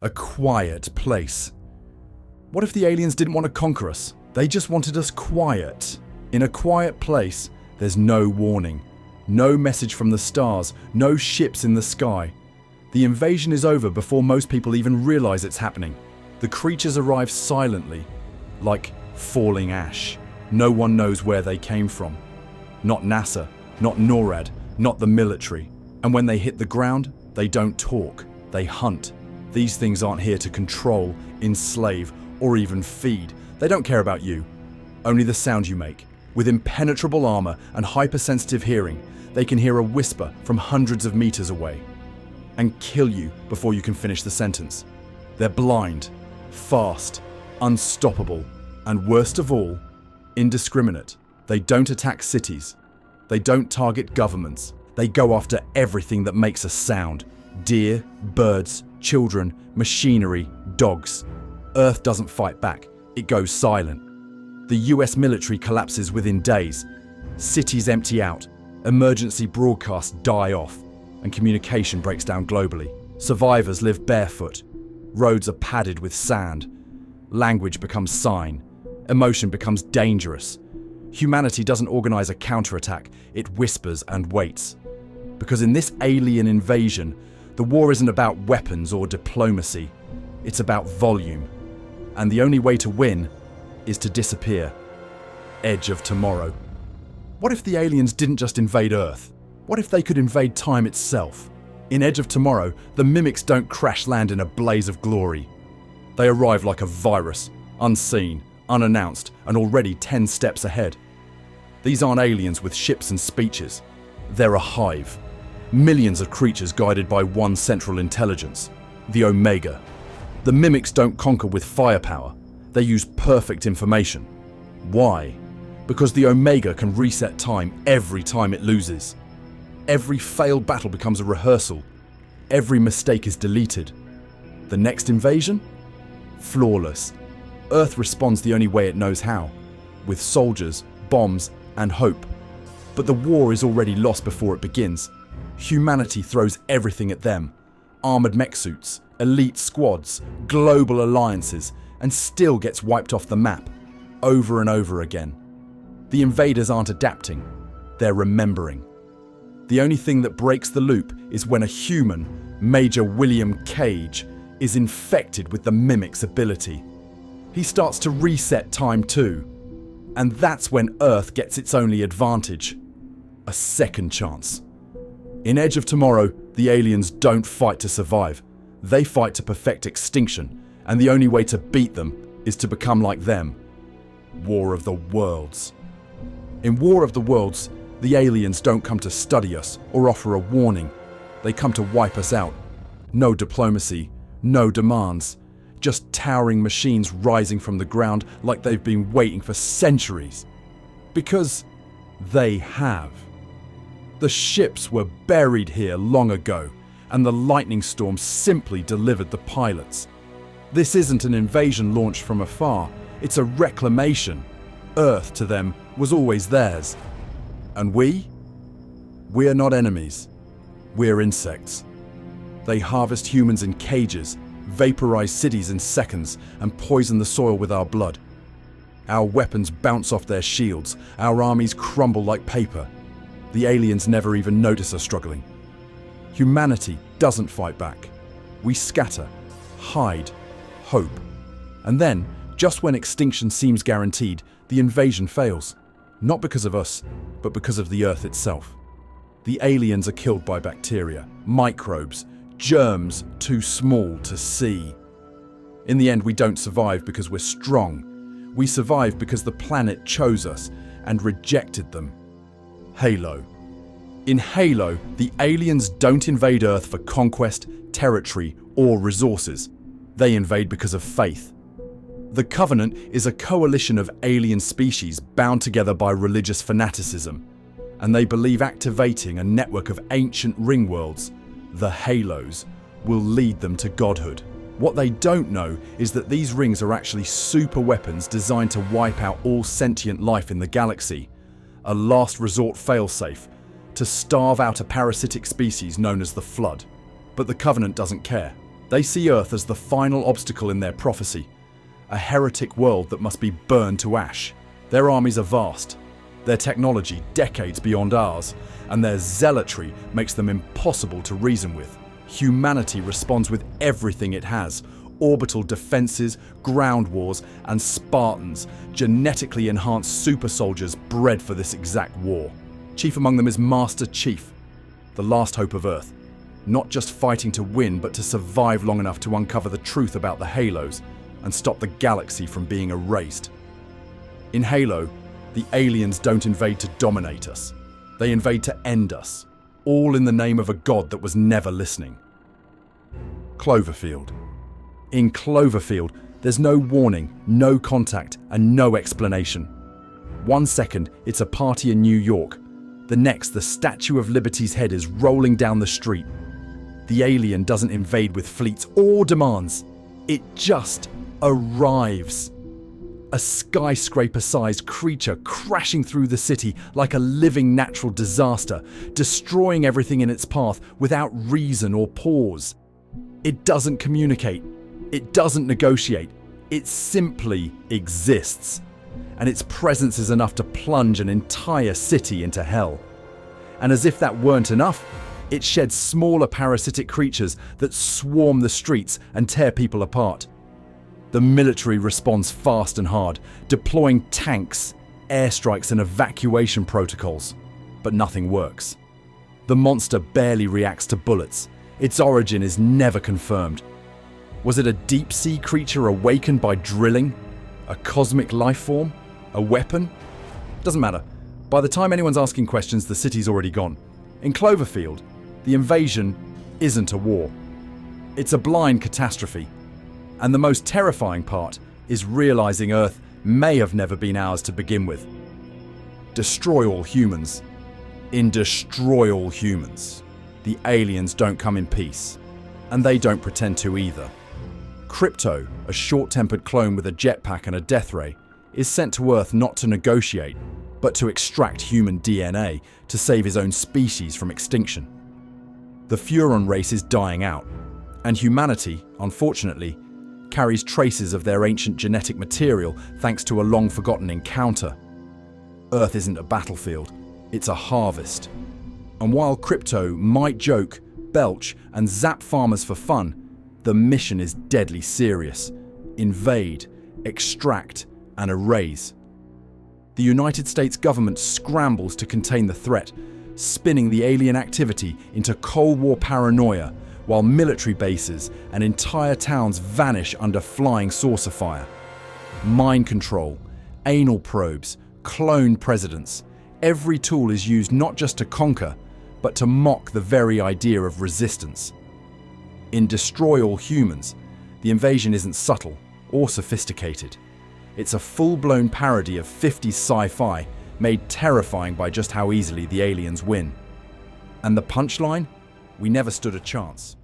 A quiet place. What if the aliens didn't want to conquer us? They just wanted us quiet. In a quiet place, there's no warning, no message from the stars, no ships in the sky. The invasion is over before most people even realize it's happening. The creatures arrive silently, like falling ash. No one knows where they came from. Not NASA, not NORAD, not the military. And when they hit the ground, they don't talk, they hunt. These things aren't here to control, enslave, or even feed. They don't care about you, only the sound you make. With impenetrable armor and hypersensitive hearing, they can hear a whisper from hundreds of meters away and kill you before you can finish the sentence. They're blind, fast, unstoppable, and worst of all, indiscriminate. They don't attack cities. They don't target governments. They go after everything that makes a sound. Deer, birds, children, machinery, dogs. Earth doesn't fight back. It goes silent. The US military collapses within days. Cities empty out. Emergency broadcasts die off. And communication breaks down globally. Survivors live barefoot. Roads are padded with sand. Language becomes sign. Emotion becomes dangerous. Humanity doesn't organize a counterattack. It whispers and waits. Because in this alien invasion, the war isn't about weapons or diplomacy. It's about volume. And the only way to win is to disappear. Edge of tomorrow. What if the aliens didn't just invade Earth? What if they could invade time itself? In Edge of Tomorrow, the mimics don't crash land in a blaze of glory. They arrive like a virus, unseen, unannounced, and already 10 steps ahead. These aren't aliens with ships and speeches. They're a hive. Millions of creatures guided by one central intelligence, the Omega. The mimics don't conquer with firepower. They use perfect information. Why? Because the Omega can reset time every time it loses. Every failed battle becomes a rehearsal. Every mistake is deleted. The next invasion? Flawless. Earth responds the only way it knows how, with soldiers, bombs, and hope. But the war is already lost before it begins. Humanity throws everything at them. Armored mech suits, elite squads, global alliances, and still gets wiped off the map, over and over again. The invaders aren't adapting, they're remembering. The only thing that breaks the loop is when a human, Major William Cage, is infected with the mimic's ability. He starts to reset time too, and that's when Earth gets its only advantage, a second chance. In Edge of Tomorrow, the aliens don't fight to survive. They fight to perfect extinction, and the only way to beat them is to become like them. War of the Worlds. In War of the Worlds, the aliens don't come to study us or offer a warning. They come to wipe us out. No diplomacy, no demands. Just towering machines rising from the ground like they've been waiting for centuries. Because they have. The ships were buried here long ago, and the lightning storm simply delivered the pilots. This isn't an invasion launched from afar, it's a reclamation. Earth, to them, was always theirs. And we're not enemies. We're insects. They harvest humans in cages, vaporize cities in seconds, and poison the soil with our blood. Our weapons bounce off their shields, our armies crumble like paper. The aliens never even notice us struggling. Humanity doesn't fight back. We scatter, hide, hope. And then, just when extinction seems guaranteed, the invasion fails. Not because of us, but because of the Earth itself. The aliens are killed by bacteria, microbes, germs too small to see. In the end, we don't survive because we're strong. We survive because the planet chose us and rejected them. Halo. In Halo, the aliens don't invade Earth for conquest, territory, or resources. They invade because of faith. The Covenant is a coalition of alien species bound together by religious fanaticism, and they believe activating a network of ancient ring worlds, the Halos, will lead them to godhood. What they don't know is that these rings are actually super weapons designed to wipe out all sentient life in the galaxy, a last resort failsafe to starve out a parasitic species known as the Flood. But the Covenant doesn't care. They see Earth as the final obstacle in their prophecy, a heretic world that must be burned to ash. Their armies are vast, their technology decades beyond ours, and their zealotry makes them impossible to reason with. Humanity responds with everything it has: orbital defenses, ground wars, and Spartans, genetically enhanced super soldiers bred for this exact war. Chief among them is Master Chief, the last hope of Earth, not just fighting to win, but to survive long enough to uncover the truth about the Halos and stop the galaxy from being erased. In Halo, the aliens don't invade to dominate us. They invade to end us, all in the name of a god that was never listening. Cloverfield. In Cloverfield, there's no warning, no contact, and no explanation. 1 second, it's a party in New York. The next, the Statue of Liberty's head is rolling down the street. The alien doesn't invade with fleets or demands. It just arrives. A skyscraper-sized creature crashing through the city like a living natural disaster, destroying everything in its path without reason or pause. It doesn't communicate. It doesn't negotiate. It simply exists. And its presence is enough to plunge an entire city into hell. And as if that weren't enough, it sheds smaller parasitic creatures that swarm the streets and tear people apart. The military responds fast and hard, deploying tanks, airstrikes, and evacuation protocols. But nothing works. The monster barely reacts to bullets. Its origin is never confirmed. Was it a deep-sea creature awakened by drilling? A cosmic life form? A weapon? Doesn't matter. By the time anyone's asking questions, the city's already gone. In Cloverfield, the invasion isn't a war. It's a blind catastrophe. And the most terrifying part is realizing Earth may have never been ours to begin with. Destroy all humans. In Destroy All Humans, the aliens don't come in peace. And they don't pretend to either. Crypto, a short-tempered clone with a jetpack and a death ray, is sent to Earth not to negotiate, but to extract human DNA to save his own species from extinction. The Furon race is dying out, and humanity, unfortunately, carries traces of their ancient genetic material thanks to a long-forgotten encounter. Earth isn't a battlefield, it's a harvest. And while Crypto might joke, belch, and zap farmers for fun, the mission is deadly serious. Invade, extract, and erase. The United States government scrambles to contain the threat, spinning the alien activity into Cold War paranoia, while military bases and entire towns vanish under flying saucer fire. Mind control, anal probes, cloned presidents. Every tool is used not just to conquer, but to mock the very idea of resistance. In Destroy All Humans, the invasion isn't subtle or sophisticated. It's a full-blown parody of 50s sci-fi, made terrifying by just how easily the aliens win. And the punchline? We never stood a chance.